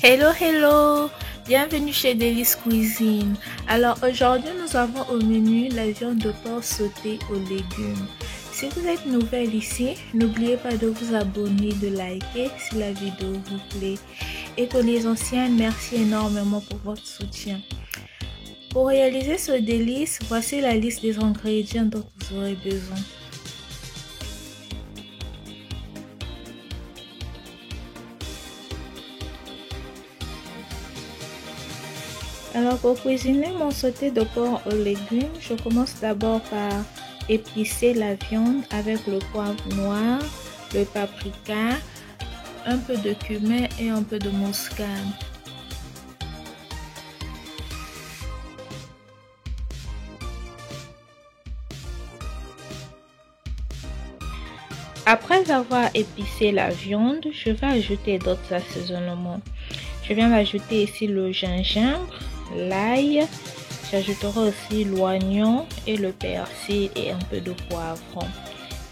Hello, hello! Bienvenue chez Délice Cuisine. Alors aujourd'hui, nous avons au menu la viande de porc sautée aux légumes. Si vous êtes nouvelle ici, n'oubliez pas de vous abonner, de liker si la vidéo vous plaît. Et pour les anciennes, merci énormément pour votre soutien. Pour réaliser ce délice, voici la liste des ingrédients dont vous aurez besoin. Alors pour cuisiner mon sauté de porc aux légumes, je commence d'abord par épicer la viande avec le poivre noir, le paprika, un peu de cumin et un peu de muscade. Après avoir épicé la viande, je vais ajouter d'autres assaisonnements. Je viens d'ajouter ici le gingembre, l'ail, j'ajouterai aussi l'oignon et le persil et un peu de poivron.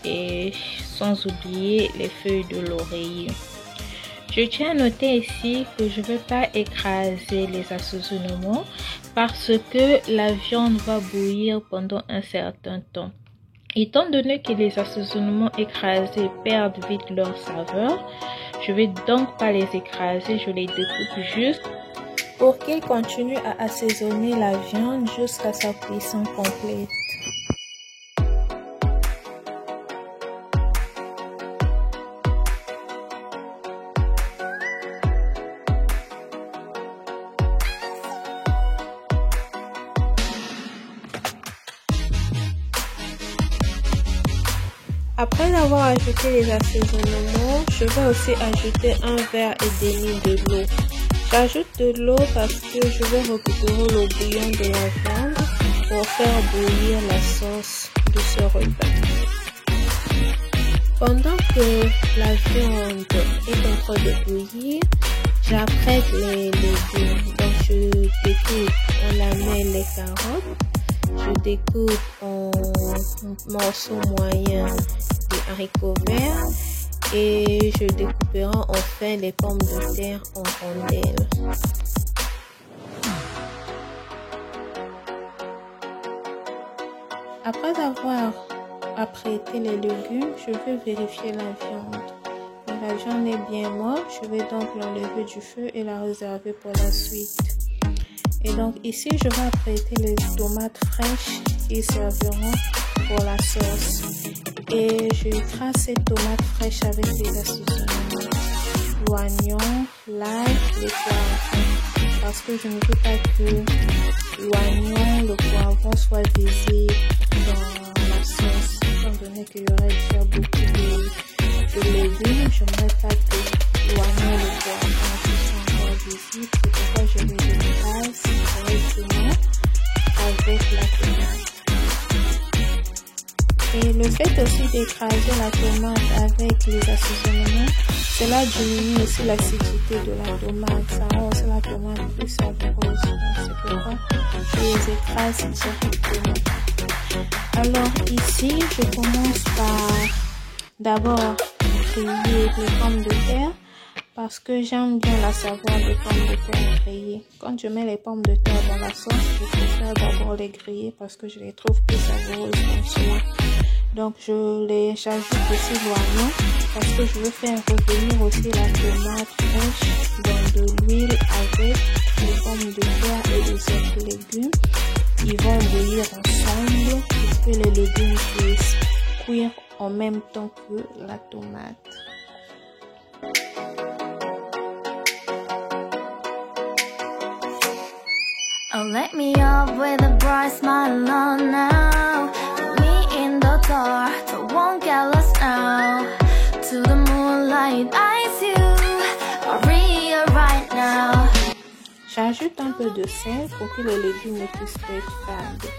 Et sans oublier les feuilles de laurier. Je tiens à noter ici que je ne vais pas écraser les assaisonnements parce que la viande va bouillir pendant un certain temps. Étant donné que les assaisonnements écrasés perdent vite leur saveur, je vais donc pas les écraser, je les découpe juste pour qu'ils continuent à assaisonner la viande jusqu'à sa cuisson complète. Après avoir ajouté les assaisonnements, je vais aussi ajouter un verre et demi de l'eau. J'ajoute de l'eau parce que je vais récupérer le bouillon de la viande pour faire bouillir la sauce de ce repas. Pendant que la viande est en train de bouillir, j'apprête les légumes. Donc je découpe en lamelles les carottes. Je découpe en morceaux moyens les haricots verts et je découperai enfin les pommes de terre en rondelles. Après avoir apprêté les légumes, je vais vérifier la viande. Quand la viande est bien morte, je vais donc l'enlever du feu et la réserver pour la suite. Et donc ici, je vais apprêter les tomates fraîches qui serviront pour la sauce. Et je écrase ces tomates fraîches avec les assaisonnements. L'oignon, l'ail, les poivrons. Parce que je ne veux pas que l'oignon, le poivron soient visibles dans la sauce. Étant donné qu'il y aurait déjà beaucoup de légumes, je n'aimerais pas que l'oignon et le poivron soient encore visibles. C'est pourquoi je les écrase directement avec la tomate. Et le fait aussi d'écraser la tomate avec les assaisonnements, cela diminue aussi l'acidité de la tomate. Ça rend aussi la tomate plus savoureuse. C'est pourquoi je les écrase directement. Alors ici, je commence par d'abord griller les pommes de terre parce que j'aime bien la saveur des pommes de terre grillées. Quand je mets les pommes de terre dans la sauce, je préfère d'abord les griller parce que je les trouve plus savoureuses comme cela. Donc j'ajoute aussi l'oignon parce que je veux faire revenir aussi la tomate fraîche dans de l'huile avec les pommes de terre et les autres légumes. Ils vont bouillir ensemble pour que les légumes puissent cuire en même temps que la tomate. Oh, let me up with a bright smile on now. Put me in the dark, so won't get lost now. To the moonlight, I see you are real right now. J'ajoute un peu de sel pour que les légumes ne puissent pas être fades,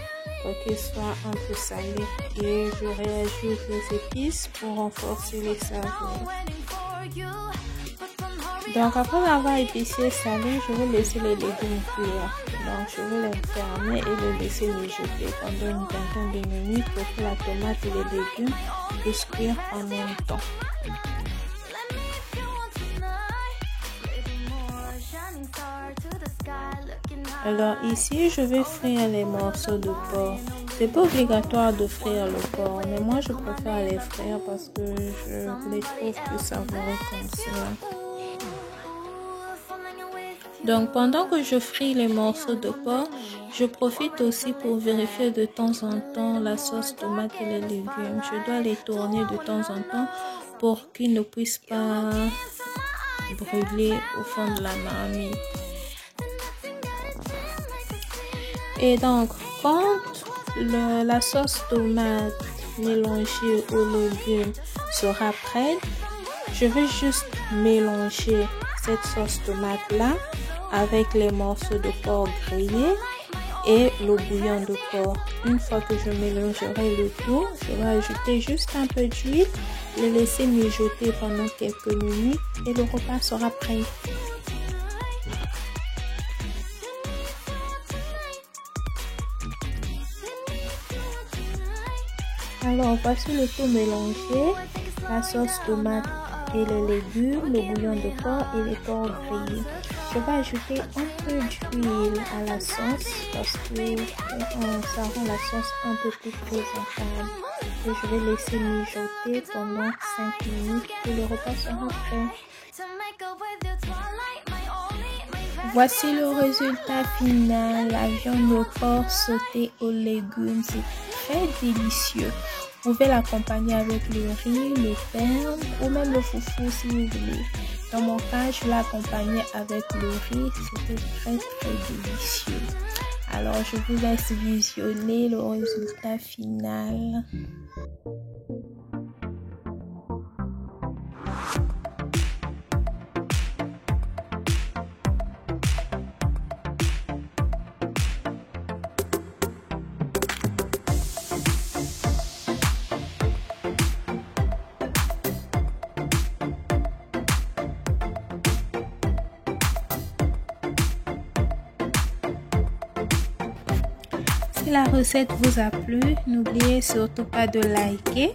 pour qu'ils soient un peu salés. Et je réajoute les épices pour renforcer les saveurs. Donc après avoir épicé et salé, je vais laisser les légumes cuire. Donc je vais les fermer et les laisser mijoter pendant une vingtaine de minutes pour que la tomate et les légumes puissent cuire en même temps. Alors ici, je vais frire les morceaux de porc. C'est pas obligatoire de frire le porc, mais moi je préfère les frire parce que je les trouve plus savoureux comme ça. Donc pendant que je fris les morceaux de porc, je profite aussi pour vérifier de temps en temps la sauce tomate et les légumes. Je dois les tourner de temps en temps pour qu'ils ne puissent pas brûler au fond de la marmite. Et donc, quand la sauce tomate mélangée aux légumes sera prête, je vais juste mélanger cette sauce tomate là avec les morceaux de porc grillés et le bouillon de porc. Une fois que je mélangerai le tout, je vais ajouter juste un peu d'huile, le laisser mijoter pendant quelques minutes et le repas sera prêt. Alors voici le tout mélangé, la sauce tomate et les légumes, le bouillon de porc et les porcs grillés. Je vais ajouter un peu d'huile à la sauce parce que ça rend la sauce un peu plus présentable. Et je vais laisser mijoter pendant 5 minutes et le repas sera prêt. Voici le résultat final, la viande de porc sautée aux légumes, c'est très délicieux. Vous pouvez l'accompagner avec le riz, le pain ou même le foufou si vous voulez. Dans mon cas, je l'ai accompagné avec le riz, c'était très délicieux. Alors je vous laisse visionner le résultat final. Si la recette vous a plu, n'oubliez surtout pas de liker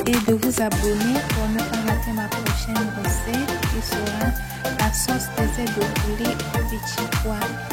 et de vous abonner pour ne pas rater ma prochaine recette qui sera la sauce des œufs de poulet au petit pois.